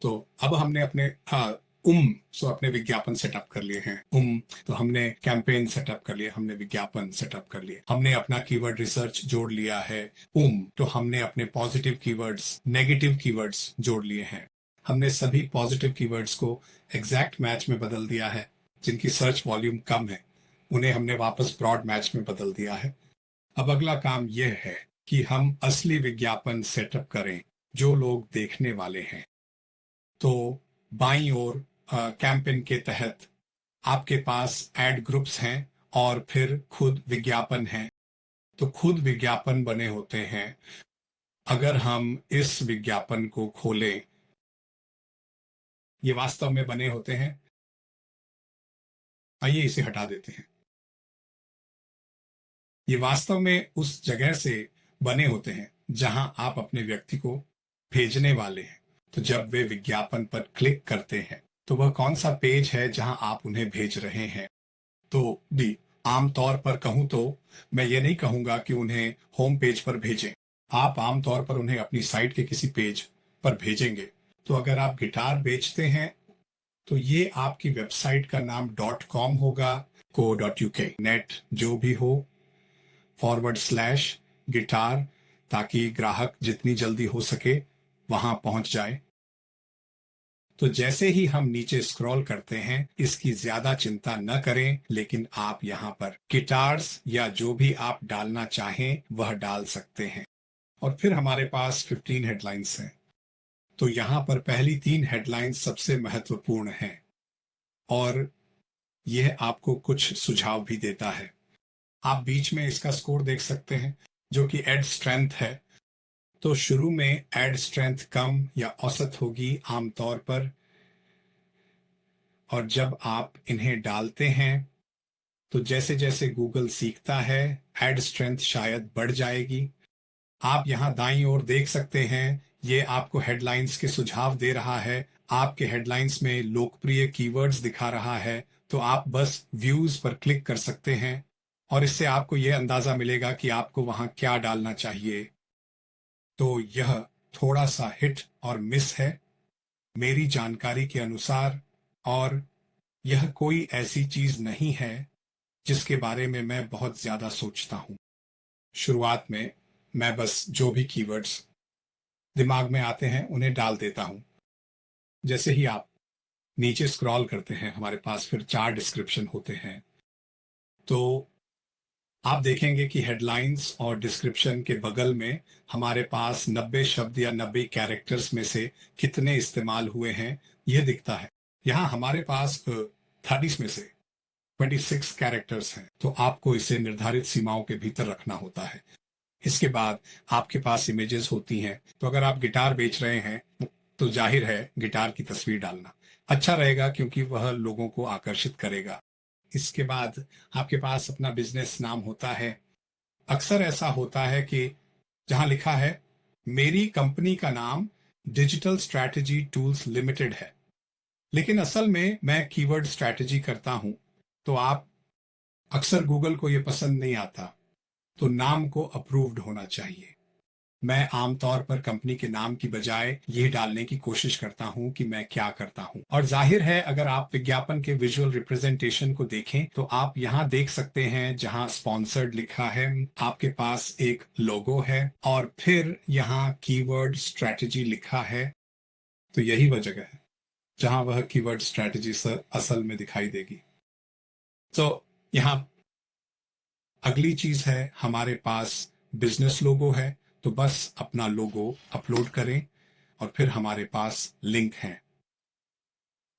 तो अब हमने अपने सो अपने विज्ञापन सेटअप कर लिए हैं। तो हमने कैंपेन सेटअप कर लिए, हमने विज्ञापन सेटअप कर लिए, हमने अपना कीवर्ड रिसर्च जोड़ लिया है। तो हमने अपने पॉजिटिव कीवर्ड्स, नेगेटिव कीवर्ड्स जोड़ लिए हैं। हमने सभी पॉजिटिव कीवर्ड्स को एग्जैक्ट मैच में बदल दिया है। जिनकी सर्च वॉल्यूम कम है उन्हें हमने वापस ब्रॉड मैच में बदल दिया है। अब अगला काम यह है कि हम असली विज्ञापन सेटअप करें जो लोग देखने वाले हैं। तो बाईं ओर कैंपेन के तहत आपके पास एड ग्रुप्स हैं और फिर खुद विज्ञापन है। तो खुद विज्ञापन बने होते हैं। अगर हम इस विज्ञापन को खोलें, ये वास्तव में बने होते हैं। आइए इसे हटा देते हैं। ये वास्तव में उस जगह से बने होते हैं जहां आप अपने व्यक्ति को भेजने वाले हैं। तो जब वे विज्ञापन पर क्लिक करते हैं तो वह कौन सा पेज है जहां आप उन्हें भेज रहे हैं। तो दी आमतौर पर कहूं तो मैं ये नहीं कहूंगा कि उन्हें होम पेज पर भेजें। आप आमतौर पर उन्हें अपनी साइट के किसी पेज पर भेजेंगे। तो अगर आप गिटार बेचते हैं तो ये आपकी वेबसाइट का नाम .com होगा, .co.uk, नेट जो भी हो, /गिटार, ताकि ग्राहक जितनी जल्दी हो सके वहां पहुंच जाए। तो जैसे ही हम नीचे स्क्रॉल करते हैं, इसकी ज्यादा चिंता न करें, लेकिन आप यहाँ पर गिटार्स या जो भी आप डालना चाहें वह डाल सकते हैं। और फिर हमारे पास 15 हेडलाइंस हैं। तो यहाँ पर पहली 3 हेडलाइंस सबसे महत्वपूर्ण हैं और यह आपको कुछ सुझाव भी देता है। आप बीच में इसका स्कोर देख सकते हैं जो कि एड स्ट्रेंथ है। तो शुरू में एड स्ट्रेंथ कम या औसत होगी आमतौर पर, और जब आप इन्हें डालते हैं तो जैसे जैसे गूगल सीखता है एड स्ट्रेंथ शायद बढ़ जाएगी। आप यहाँ दाईं ओर देख सकते हैं, ये आपको हेडलाइंस के सुझाव दे रहा है। आपके हेडलाइंस में लोकप्रिय कीवर्ड्स दिखा रहा है। तो आप बस व्यूज पर क्लिक कर सकते हैं और इससे आपको यह अंदाजा मिलेगा कि आपको वहां क्या डालना चाहिए। तो यह थोड़ा सा हिट और मिस है मेरी जानकारी के अनुसार, और यह कोई ऐसी चीज नहीं है जिसके बारे में मैं बहुत ज्यादा सोचता हूं। शुरुआत में मैं बस जो भी कीवर्ड्स दिमाग में आते हैं उन्हें डाल देता हूं। जैसे ही आप नीचे स्क्रॉल करते हैं, हमारे पास फिर 4 डिस्क्रिप्शन होते हैं। तो आप देखेंगे कि हेडलाइंस और डिस्क्रिप्शन के बगल में हमारे पास 90 शब्द या 90 कैरेक्टर्स में से कितने इस्तेमाल हुए हैं यह दिखता है। यहाँ हमारे पास 30 में से 26 कैरेक्टर्स हैं। तो आपको इसे निर्धारित सीमाओं के भीतर रखना होता है। इसके बाद आपके पास इमेजेस होती हैं। तो अगर आप गिटार बेच रहे हैं तो जाहिर है गिटार की तस्वीर डालना अच्छा रहेगा क्योंकि वह लोगों को आकर्षित करेगा। इसके बाद आपके पास अपना बिजनेस नाम होता है। अक्सर ऐसा होता है कि जहां लिखा है मेरी कंपनी का नाम डिजिटल स्ट्रैटेजी टूल्स लिमिटेड है, लेकिन असल में मैं कीवर्ड स्ट्रैटेजी करता हूं। तो आप अक्सर गूगल को यह पसंद नहीं आता, तो नाम को अप्रूव्ड होना चाहिए। मैं आमतौर पर कंपनी के नाम की बजाय ये डालने की कोशिश करता हूं कि मैं क्या करता हूं। और जाहिर है अगर आप विज्ञापन के विजुअल रिप्रेजेंटेशन को देखें तो आप यहां देख सकते हैं जहां स्पॉन्सर्ड लिखा है, आपके पास एक लोगो है और फिर यहां कीवर्ड स्ट्रैटेजी लिखा है। तो यही वह जगह है जहां वह कीवर्ड स्ट्रैटेजी असल में दिखाई देगी। तो यहां अगली चीज है हमारे पास बिजनेस लोगो है। तो बस अपना लोगो अपलोड करें और फिर हमारे पास लिंक हैं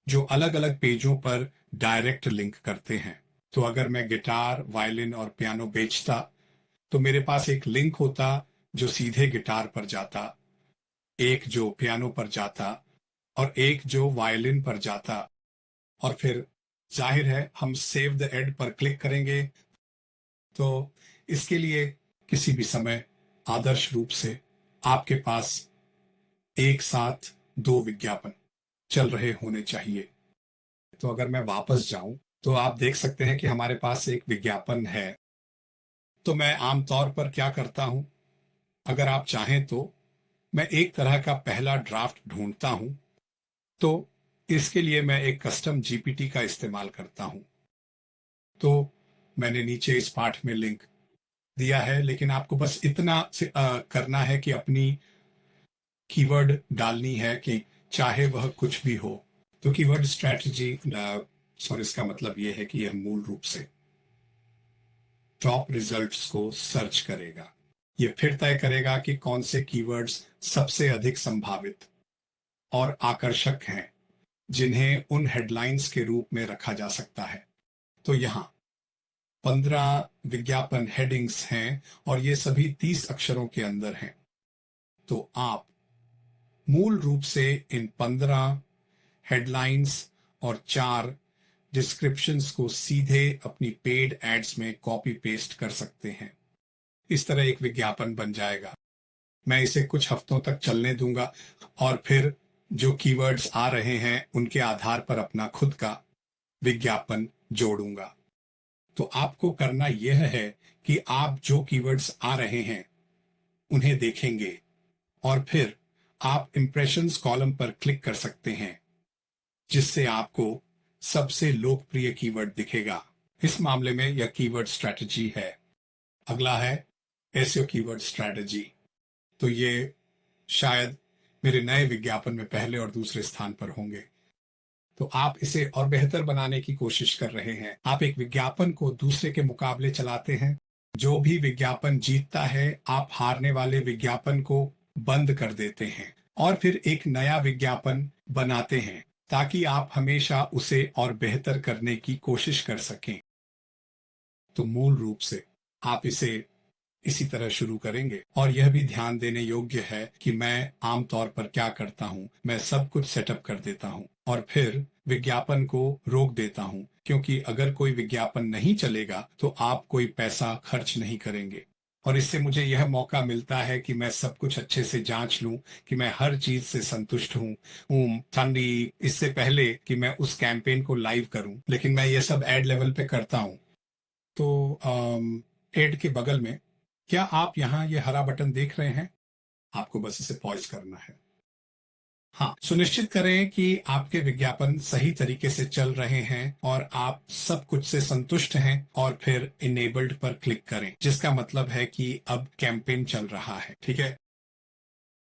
जो अलग अलग पेजों पर डायरेक्ट लिंक करते हैं। तो अगर मैं गिटार, वायलिन और पियानो बेचता तो मेरे पास एक लिंक होता जो सीधे गिटार पर जाता, एक जो पियानो पर जाता और एक जो वायलिन पर जाता। और फिर जाहिर है हम सेव द एड पर क्लिक करेंगे। तो इसके लिए किसी भी समय आदर्श रूप से आपके पास एक साथ 2 विज्ञापन चल रहे होने चाहिए। तो अगर मैं वापस जाऊं तो आप देख सकते हैं कि हमारे पास एक विज्ञापन है। तो मैं आमतौर पर क्या करता हूं, अगर आप चाहें तो मैं एक तरह का पहला ड्राफ्ट ढूंढता हूं तो इसके लिए मैं एक कस्टम जीपीटी का इस्तेमाल करता हूं। तो मैंने नीचे इस पाठ में लिंक दिया है, लेकिन आपको बस इतना करना है कि अपनी कीवर्ड डालनी है कि चाहे वह कुछ भी हो। तो कीवर्ड स्ट्रैटेजी सॉरी, इसका मतलब यह है कि यह मूल रूप से टॉप रिजल्ट्स को सर्च करेगा। यह फिर तय करेगा कि कौन से कीवर्ड्स सबसे अधिक संभावित और आकर्षक हैं, जिन्हें उन हेडलाइंस के रूप में रखा जा सकता है। तो यहाँ 15 विज्ञापन हेडिंग्स हैं और ये सभी 30 अक्षरों के अंदर हैं। तो आप मूल रूप से इन 15 हेडलाइंस और 4 डिस्क्रिप्शंस को सीधे अपनी पेड एड्स में कॉपी पेस्ट कर सकते हैं। इस तरह एक विज्ञापन बन जाएगा। मैं इसे कुछ हफ्तों तक चलने दूंगा और फिर जो कीवर्ड्स आ रहे हैं उनके आधार पर अपना खुद का विज्ञापन जोड़ूंगा। तो आपको करना यह है कि आप जो कीवर्ड्स आ रहे हैं उन्हें देखेंगे और फिर आप इंप्रेशंस कॉलम पर क्लिक कर सकते हैं, जिससे आपको सबसे लोकप्रिय कीवर्ड दिखेगा। इस मामले में यह कीवर्ड स्ट्रैटेजी है। अगला है एसईओ कीवर्ड स्ट्रैटेजी। तो ये शायद मेरे नए विज्ञापन में पहले और दूसरे स्थान पर होंगे। तो आप इसे और बेहतर बनाने की कोशिश कर रहे हैं। आप एक विज्ञापन को दूसरे के मुकाबले चलाते हैं। जो भी विज्ञापन जीतता है, आप हारने वाले विज्ञापन को बंद कर देते हैं और फिर एक नया विज्ञापन बनाते हैं, ताकि आप हमेशा उसे और बेहतर करने की कोशिश कर सकें। तो मूल रूप से आप इसे इसी तरह शुरू करेंगे। और यह भी ध्यान देने योग्य है कि मैं आमतौर पर क्या करता हूं, मैं सब कुछ सेटअप कर देता हूं और फिर विज्ञापन को रोक देता हूं, क्योंकि अगर कोई विज्ञापन नहीं चलेगा तो आप कोई पैसा खर्च नहीं करेंगे। और इससे मुझे यह मौका मिलता है कि मैं सब कुछ अच्छे से जांच लूं कि मैं हर चीज से संतुष्ट हूं ठंडी, इससे पहले कि मैं उस कैंपेन को लाइव करूं। लेकिन मैं ये सब एड लेवल पे करता हूं। तो एड के बगल में क्या आप यहाँ ये हरा बटन देख रहे हैं? आपको बस इसे पॉज करना है। हाँ, सुनिश्चित करें कि आपके विज्ञापन सही तरीके से चल रहे हैं और आप सब कुछ से संतुष्ट हैं और फिर इनेबल्ड पर क्लिक करें, जिसका मतलब है कि अब कैंपेन चल रहा है। ठीक है,